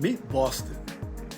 Meet Boston,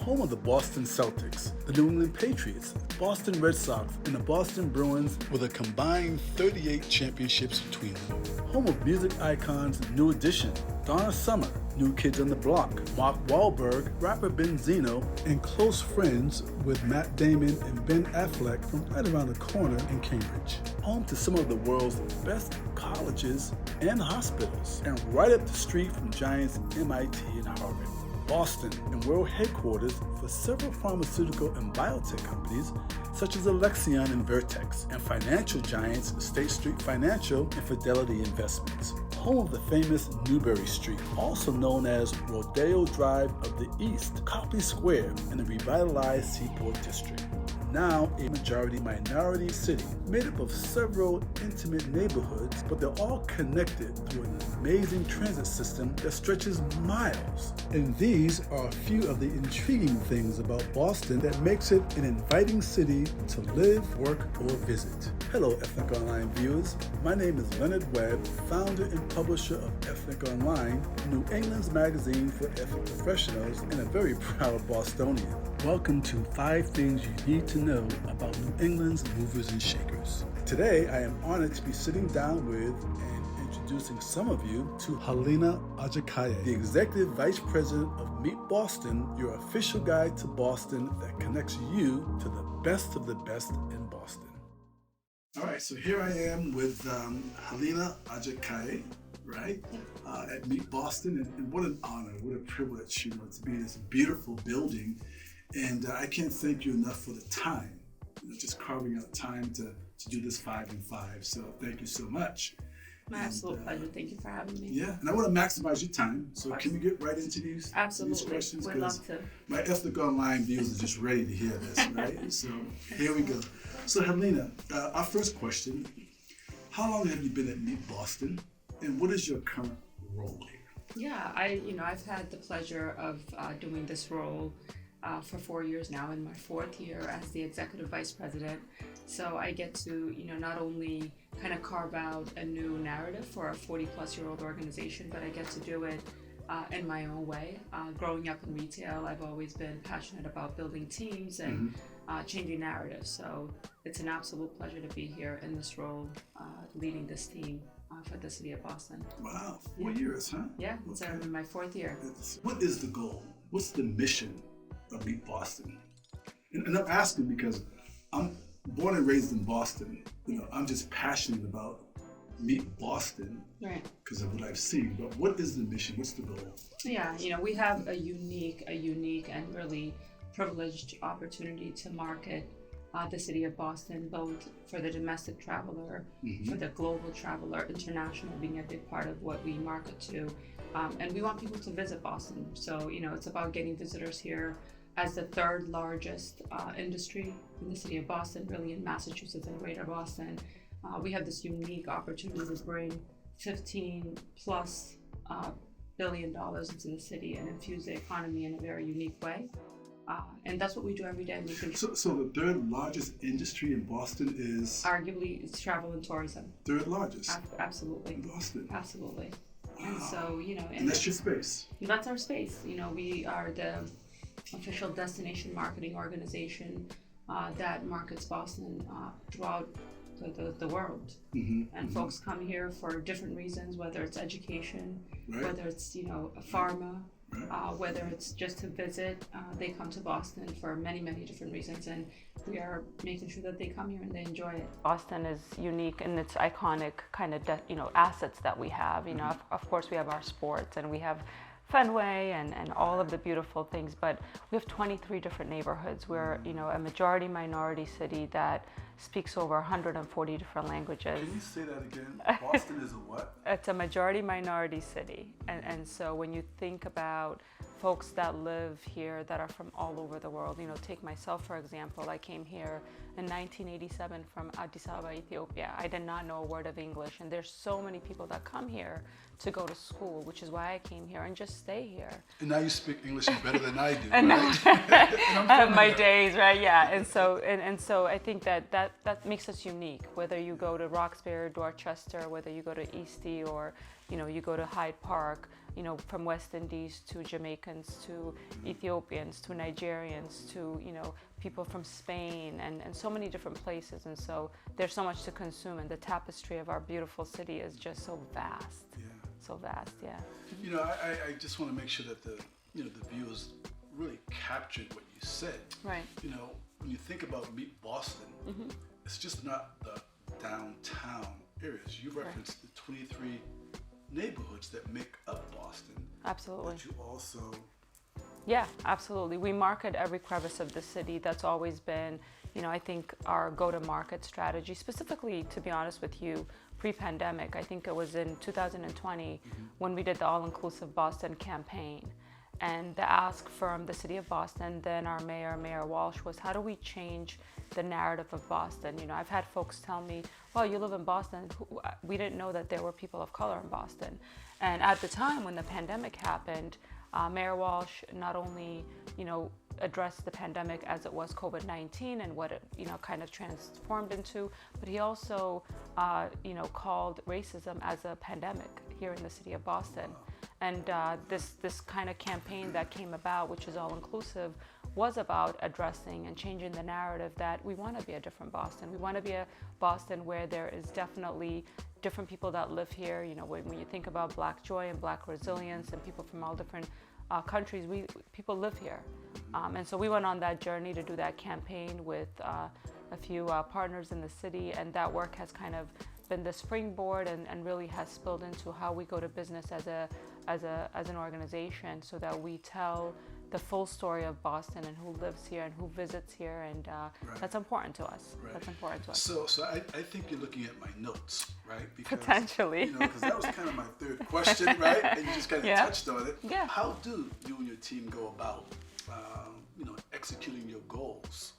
home of the Boston Celtics, the New England Patriots, Boston Red Sox, and the Boston Bruins with a combined 38 championships between them. Home of music icons New Edition, Donna Summer, New Kids on the Block, Mark Wahlberg, rapper Benzino, and close friends with Matt Damon and Ben Affleck from right around the corner in Cambridge. Home to some of the world's best colleges and hospitals, and right up the street from giants MIT and Harvard. Boston and world headquarters for several pharmaceutical and biotech companies such as Alexion and Vertex, and financial giants State Street Financial and Fidelity Investments. Home of the famous Newbury Street, also known as Rodeo Drive of the East, Copley Square, and the revitalized Seaport District. Now a majority-minority city made up of several intimate neighborhoods, but they're all connected through an amazing transit system that stretches miles. And these are a few of the intriguing things about Boston that makes it an inviting city to live, work, or visit. Hello, Ethnic Online viewers. My name is Leonard Webb, founder and publisher of Ethnic Online, New England's magazine for ethnic professionals, and a very proud Bostonian. Welcome to 5 Things You Need to Know About New England's Movers and Shakers. Today, I am honored to be sitting down with and introducing some of you to Hilina Ajakaiye, the Executive Vice President of Meet Boston, your official guide to Boston that connects you to the best of the best in Boston. All right, so here I am with Hilina Ajakaiye, right, at Meet Boston, and what an honor, what a privilege, to be in this beautiful building. And I can't thank you enough for the time, just carving out time to do this 5 and 5. So thank you so much. My absolute pleasure. Thank you for having me. Yeah, and I want to maximize your time. So can we get right into these questions? We'd love to. My Ethnic Online viewers are just ready to hear this, right? So here we go. So Hilina, our first question, how long have you been at Meet Boston, and what is your current role here? Yeah, I've had the pleasure of doing this role for 4 years now, in my 4th year as the executive vice president. So I get to, not only kind of carve out a new narrative for a 40-plus-year-old organization, but I get to do it in my own way. Growing up in retail, I've always been passionate about building teams and changing narratives. So it's an absolute pleasure to be here in this role, leading this team for the city of Boston. Wow, 4 years, huh? Yeah, it's in my 4th year. What is the goal? What's the mission of Meet Boston? And I'm asking because I'm born and raised in Boston. I'm just passionate about Meet Boston, right, because of what I've seen. But what is the mission? What's the goal? Yeah, we have a unique and really privileged opportunity to market the city of Boston, both for the domestic traveler, for the global traveler, international being a big part of what we market to. And we want people to visit Boston. So, it's about getting visitors here as the 3rd largest industry in the city of Boston, really in Massachusetts and greater Boston. We have this unique opportunity to bring $15+ billion into the city and infuse the economy in a very unique way. And that's what we do every day. So the 3rd largest industry in Boston is? Arguably, it's travel and tourism. 3rd largest? Absolutely. In Boston? Absolutely. Wow. And so, and that's your space? That's our space. We are the official destination marketing organization that markets Boston throughout the world. And folks come here for different reasons, whether it's education, right, whether it's, pharma, right, whether it's just to visit. They come to Boston for many, many different reasons, and we are making sure that they come here and they enjoy it. Boston is unique in its iconic kind of, assets that we have. Of course, we have our sports and we have Fenway and all of the beautiful things, but we have 23 different neighborhoods. We're, a majority minority city that speaks over 140 different languages. Can you say that again? Boston is a what? It's a majority minority city. And so when you think about folks that live here that are from all over the world, take myself for example. I came here in 1987 from Addis Ababa, Ethiopia. I did not know a word of English, and there's so many people that come here to go to school, which is why I came here and just stay here. And now you speak English better than I do, and right? I have my days, right? Yeah. And so I think that makes us unique. Whether you go to Roxbury, Dorchester, whether you go to Eastie or you go to Hyde Park, from West Indies to Jamaicans to Ethiopians to Nigerians to, people from Spain and so many different places. And so there's so much to consume, and the tapestry of our beautiful city is just so vast. Yeah. So vast, yeah. I just want to make sure that the viewers really captured what you said. Right. When you think about Meet Boston, it's just not the downtown areas. You referenced the 23 neighborhoods that make up Boston. Absolutely. But you also... Yeah, absolutely. We market every crevice of the city. That's always been, I think our go-to-market strategy, specifically, to be honest with you, pre-pandemic. I think it was in 2020 when we did the All-Inclusive Boston campaign. And the ask from the city of Boston, then our Mayor Walsh, was how do we change the narrative of Boston? I've had folks tell me, well, you live in Boston. We didn't know that there were people of color in Boston. And at the time when the pandemic happened, Mayor Walsh not only, addressed the pandemic as it was COVID-19 and what it, kind of transformed into, but he also, called racism as a pandemic here in the city of Boston. And this kind of campaign that came about, which is all inclusive, was about addressing and changing the narrative that we want to be a different Boston. We want to be a Boston where there is definitely different people that live here. When you think about Black joy and Black resilience and people from all different countries, people live here. And so we went on that journey to do that campaign with a few partners in the city, and that work has kind of been the springboard and really has spilled into how we go to business as an organization, so that we tell the full story of Boston and who lives here and who visits here, and that's important to us. Right. That's important to us. So I think you're looking at my notes, right? Because, potentially. Because that was kind of my third question, right? And you just kind of touched on it. Yeah. How do you and your team go about, executing your goals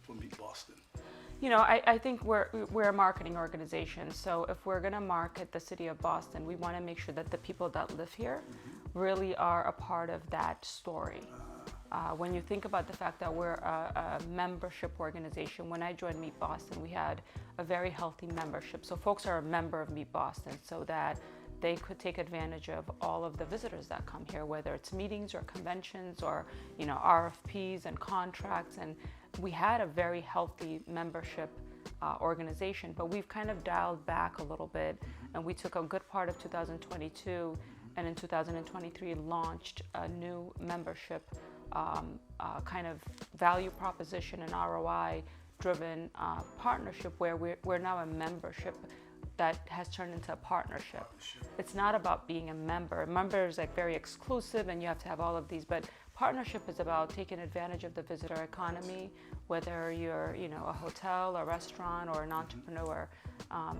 for Meet Boston? I think we're a marketing organization. So if we're going to market the city of Boston, we want to make sure that the people that live here really are a part of that story. When you think about the fact that we're a membership organization, when I joined Meet Boston, we had a very healthy membership. So folks are a member of Meet Boston so that they could take advantage of all of the visitors that come here, whether it's meetings or conventions or, RFPs and contracts. And we had a very healthy membership organization, but we've kind of dialed back a little bit, and we took a good part of 2022 and in 2023 launched a new membership kind of value proposition and ROI driven partnership where we're now a membership that has turned into a partnership. It's not about being a member. A member is like very exclusive and you have to have all of these, but partnership is about taking advantage of the visitor economy, whether you're, a hotel, a restaurant, or an entrepreneur.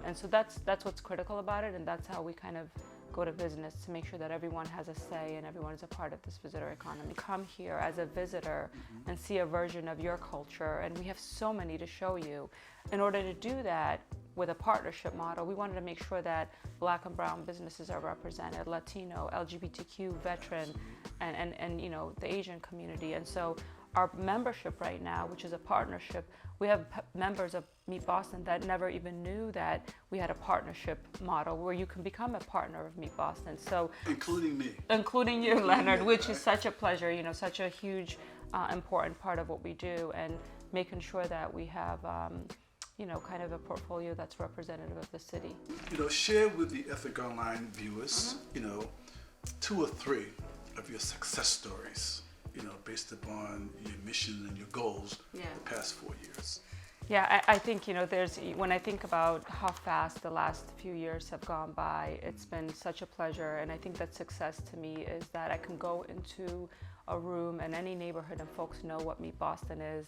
And so that's what's critical about it, and that's how we kind of go to business, to make sure that everyone has a say and everyone is a part of this visitor economy. Come here as a visitor and see a version of your culture, and we have so many to show you. In order to do that with a partnership model, we wanted to make sure that Black and brown businesses are represented, Latino, LGBTQ, veteran, and the Asian community. And so our membership right now, which is a partnership, we have members of Meet Boston that never even knew that we had a partnership model where you can become a partner of Meet Boston. So including me. Including you, Leonard, which is such a pleasure, such a huge, important part of what we do, and making sure that we have, kind of a portfolio that's representative of the city. Share with the Ethic Online viewers, 2 or 3 of your success stories, based upon your mission and your goals the past 4 years. Yeah, I think, when I think about how fast the last few years have gone by, it's been such a pleasure. And I think that success to me is that I can go into a room in any neighborhood and folks know what Meet Boston is.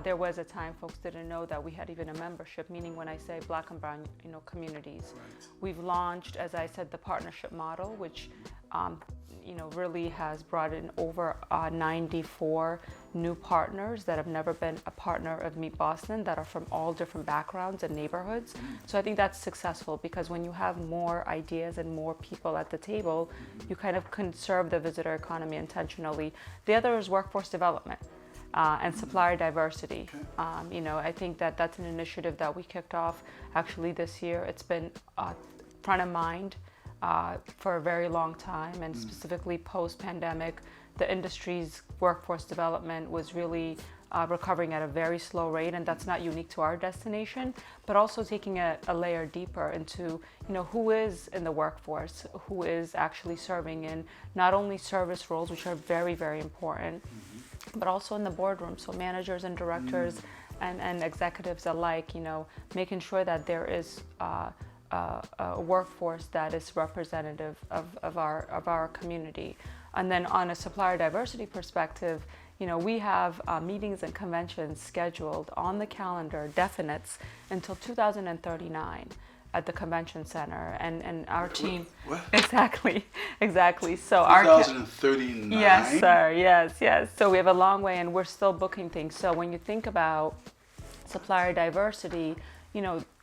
There was a time folks didn't know that we had even a membership, meaning when I say Black and brown, communities. Right. We've launched, as I said, the partnership model, which really has brought in over 94 new partners that have never been a partner of Meet Boston, that are from all different backgrounds and neighborhoods. So I think that's successful, because when you have more ideas and more people at the table, you kind of conserve the visitor economy intentionally. The other is workforce development and supplier diversity. I think that's an initiative that we kicked off actually this year. It's been front of mind for a very long time, and specifically post-pandemic, the industry's workforce development was really recovering at a very slow rate, and that's not unique to our destination, but also taking a layer deeper into, who is in the workforce, who is actually serving in not only service roles, which are very, very important, but also in the boardroom, so managers and directors and executives alike, making sure that there is a workforce that is representative of our community. And then on a supplier diversity perspective, we have meetings and conventions scheduled on the calendar, definites, until 2039 at the convention center, and our team. What? Exactly. So 2039. Yes, sir. Yes. So we have a long way, and we're still booking things. So when you think about supplier diversity,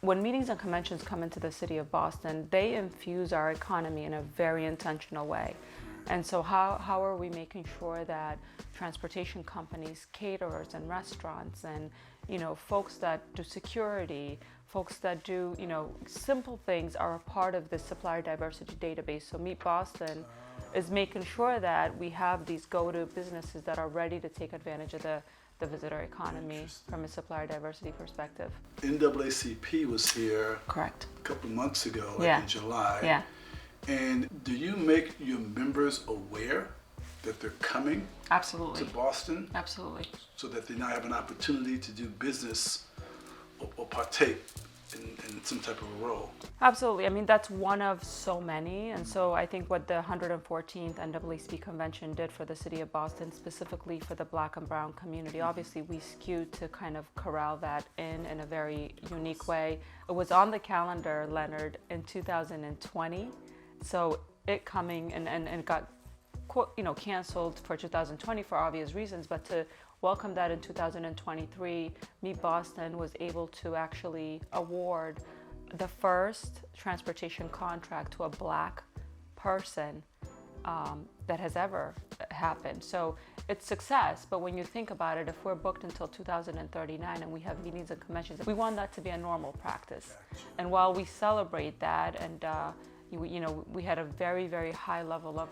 when meetings and conventions come into the city of Boston, they infuse our economy in a very intentional way. And so how are we making sure that transportation companies, caterers and restaurants, and folks that do security, folks that do simple things are a part of the supplier diversity database? So Meet Boston is making sure that we have these go-to businesses that are ready to take advantage of the visitor economy from a supplier diversity perspective. NAACP was here Correct. a couple of months ago, Yeah. in July. Yeah. And do you make your members aware that they're coming Absolutely. to Boston Absolutely. so that they now have an opportunity to do business or partake in some type of a role? Absolutely. I mean, that's one of so many. And so I think what the 114th NAACP convention did for the city of Boston, specifically for the Black and Brown community, obviously we skewed to kind of corral that in a very unique way. It was on the calendar, Leonard, in 2020. So it coming and it got canceled for 2020 for obvious reasons, but to welcome that in 2023, Meet Boston was able to actually award the first transportation contract to a Black person that has ever happened. So it's success, but when you think about it, if we're booked until 2039 and we have meetings and conventions, we want that to be a normal practice. And while we celebrate that, and we had a very, very high level of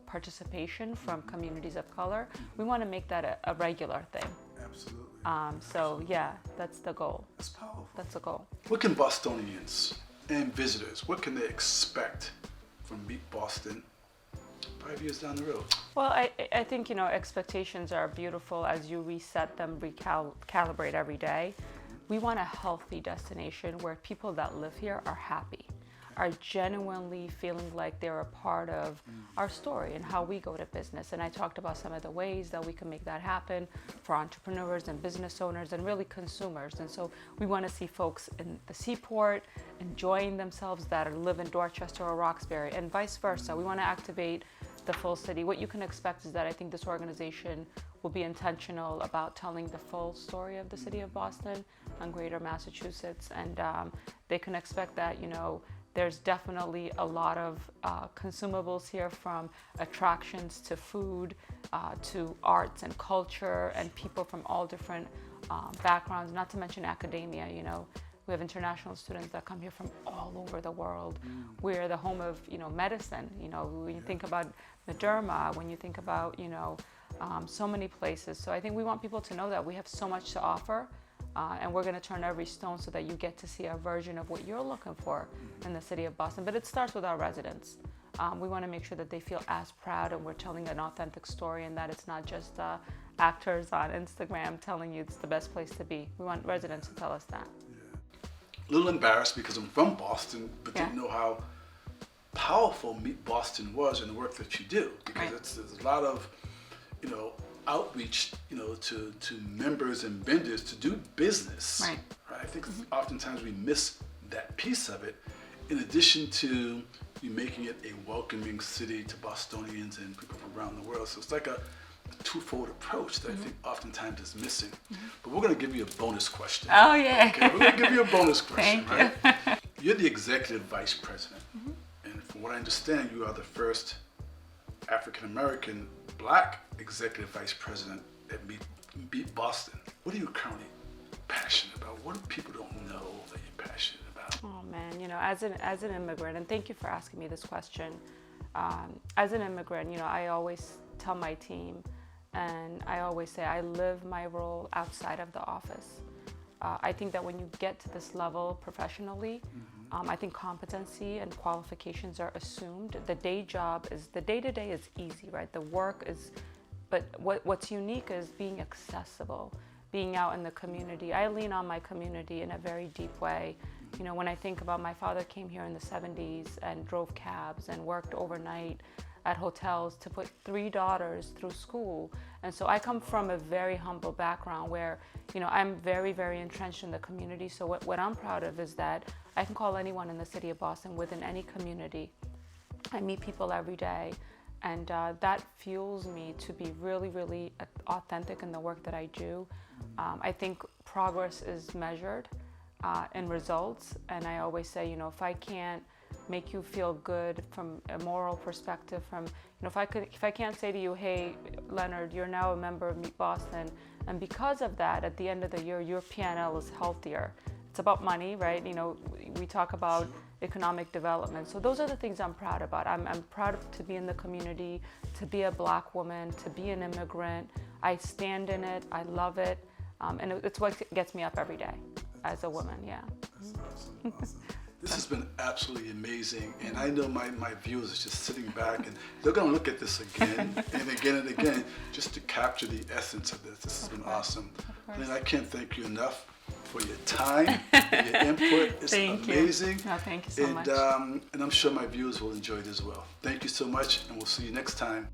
participation from communities of color, we want to make that a regular thing. Absolutely. So yeah, that's the goal. That's powerful. That's the goal. What can Bostonians and visitors, what can they expect from Meet Boston 5 years down the road? Well, I think, expectations are beautiful as you reset them, recalibrate every day. We want a healthy destination where people that live here are happy, are genuinely feeling like they're a part of our story and how we go to business. And I talked about some of the ways that we can make that happen for entrepreneurs and business owners and really consumers. And so we want to see folks in the Seaport enjoying themselves that live in Dorchester or Roxbury, and vice versa. We want to activate the full city. What you can expect is that I think this organization will be intentional about telling the full story of the city of Boston and greater Massachusetts. And they can expect that, there's definitely a lot of consumables here, from attractions to food to arts and culture, and people from all different backgrounds, not to mention academia. We have international students that come here from all over the world. We're the home of, medicine. When you think about Moderna, when you think about, so many places. So I think we want people to know that we have so much to offer. And we're going to turn every stone so that you get to see a version of what you're looking for in the city of Boston. But it starts with our residents. We want to make sure that they feel as proud, and we're telling an authentic story, and that it's not just actors on Instagram telling you it's the best place to be. We want residents to tell us that. A little embarrassed because I'm from Boston, but didn't know how powerful Meet Boston was in the work that you do. Because there's a lot of, outreach, to members and vendors to do business. Right. I think oftentimes we miss that piece of it, in addition to you making it a welcoming city to Bostonians and people from around the world. So it's like a twofold approach that I think oftentimes is missing. But we're going to give you a bonus question. Oh, yeah. Okay, we're going to give you a bonus question, Thank right? You're the executive vice president. And from what I understand, you are the first African-American Black executive vice president at Meet Boston. What are you currently passionate about? What do people don't know that you're passionate about? Oh man, as an immigrant, and thank you for asking me this question. As an immigrant, I always tell my team, and I always say I live my role outside of the office. I think that when you get to this level professionally, I think competency and qualifications are assumed. The day-to-day is easy, right? The work is, but what's unique is being accessible, being out in the community. I lean on my community in a very deep way. When I think about my father came here in the 70s and drove cabs and worked overnight at hotels to put 3 daughters through school. And so I come from a very humble background where, I'm very, very entrenched in the community. So what I'm proud of is that I can call anyone in the city of Boston within any community. I meet people every day, and that fuels me to be really, really authentic in the work that I do. I think progress is measured in results, and I always say, if I can't make you feel good from a moral perspective, if I can't say to you, hey Leonard, you're now a member of Meet Boston, and because of that, at the end of the year, your P&L is healthier. It's about money, right? We talk about economic development. So those are the things I'm proud about. I'm proud to be in the community, to be a Black woman, to be an immigrant. I stand in it. I love it. And it's what gets me up every day as a woman, yeah. Awesome. This has been absolutely amazing, and I know my viewers are just sitting back and they're going to look at this again and again and again just to capture the essence of this. This has been awesome. And I can't thank you enough for your time, your input. It's amazing. No, thank you so much. And I'm sure my viewers will enjoy it as well. Thank you so much, and we'll see you next time.